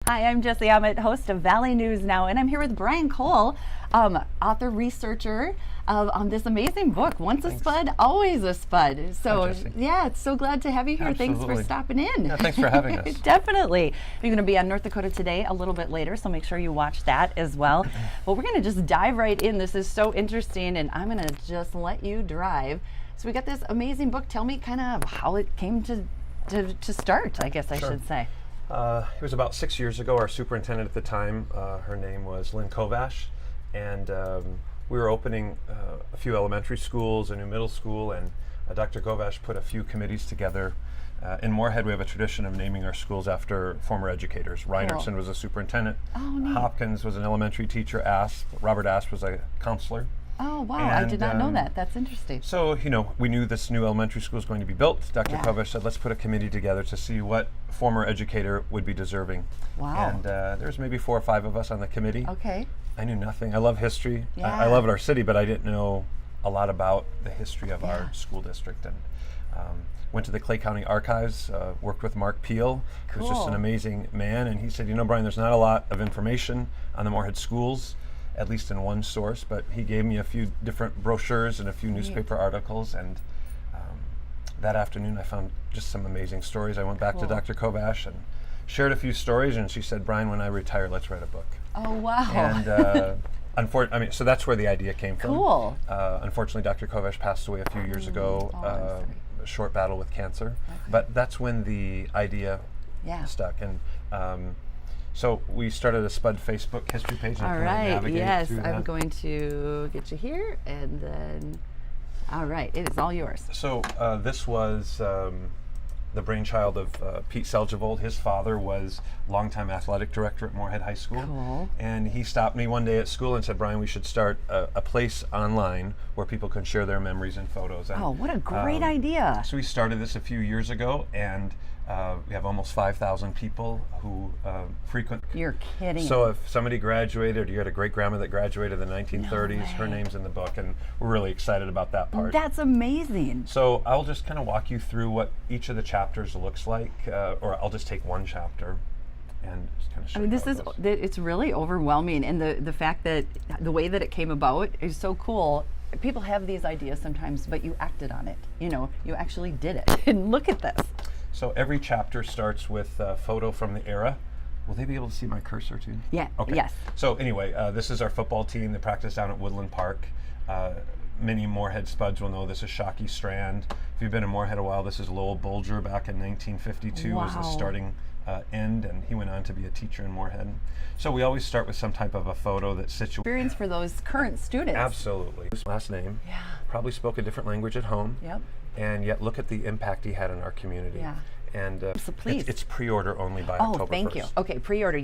Hi, I'm Jesse Ahmet, host of Valley News Now, and I'm here with Brian Cole, author, researcher on this amazing book, Once a Spud, Always a Spud. So, Hi, Jesse. yeah, it's so glad to have you here. Thanks for Absolutely. stopping in. Yeah, thanks for having us. Definitely. You're going to be on North Dakota Today a little bit later, so make sure you watch that as well. But we're going to just dive right in. This is so interesting, and I'm going to just let you drive. So we got this amazing book. Tell me kind of how it came to start, I guess I Sure. should say. It was about 6 years ago. Our superintendent at the time, her name was Lynn Kovash, and we were opening a few elementary schools, a new middle school, and Dr. Kovash put a few committees together. In Moorhead, we have a tradition of naming our schools after former educators. Reinertsen was a superintendent. Oh, neat. Hopkins was an elementary teacher. Robert Asp was a counselor. Oh, wow. I did not know And, that. That's interesting. So, we knew this new elementary school was going to be built. Dr. Yeah. Kovash said, let's put a committee together to see what former educator would be deserving. Wow. And there's maybe 4 or 5 of us on the committee. Okay. I knew nothing. I love history. Yeah. I love our city, but I didn't know a lot about the history of Yeah. our school district. And went to the Clay County Archives, worked with Mark Peel, who's just Cool. an amazing man. And he said, Brian, there's not a lot of information on the Moorhead schools, at least in one source, but he gave me a few different brochures and a few newspaper articles, and that afternoon I found just some amazing stories. I went back to Cool. Dr. Kovash and shared a few stories, and she said, Brian, when I retire, let's write a book. Oh, wow. And so that's where the idea came from. Cool. Unfortunately, Dr. Kovash passed away a few years ago, Oh, I'm sorry. a short battle with cancer, but that's when the idea Yeah. stuck. And so we started a Spud Facebook history page. And I All kinda right. navigated Yes, through I'm that. going to get you here, and then, all right, it is all yours. So this was the brainchild of Pete Seljevold. His father was longtime athletic director at Moorhead High School. Cool. And he stopped me one day at school and said, Brian, we should start a place online where people can share their memories and photos. And, Oh, what a great idea. So we started this a few years ago, and we have almost 5,000 people who frequent. You're kidding. So if somebody graduated, or you had a great grandma that graduated in the 1930s, her way. name's in the book, and we're really excited about that part. That's amazing. So I'll just kind of walk you through what each of the chapters looks like, or I'll just take one chapter and just kind of show I mean, you this how is, it goes. it's really overwhelming, and the fact that the way that it came about is so cool. People have these ideas sometimes, but you acted on it. You actually did it. And look at this. So every chapter starts with a photo from the era. Will they be able to see my cursor too? Yeah. Okay. Yes. So anyway, this is our football team that practiced down at Woodland Park. Many Moorhead Spuds will know this is Shockey Strand. If you've been in Moorhead a while, this is Lowell Bulger back in 1952 as the Wow. starting end, and he went on to be a teacher in Moorhead. So we always start with some type of a photo that's situated. Experience for those current students. Absolutely. His last name. Yeah. Probably spoke a different language at home. Yep. And yet look at the impact he had in our community. Yeah. And So please. it's pre-order only by Oh, October thank 1st. you. Okay, pre-order.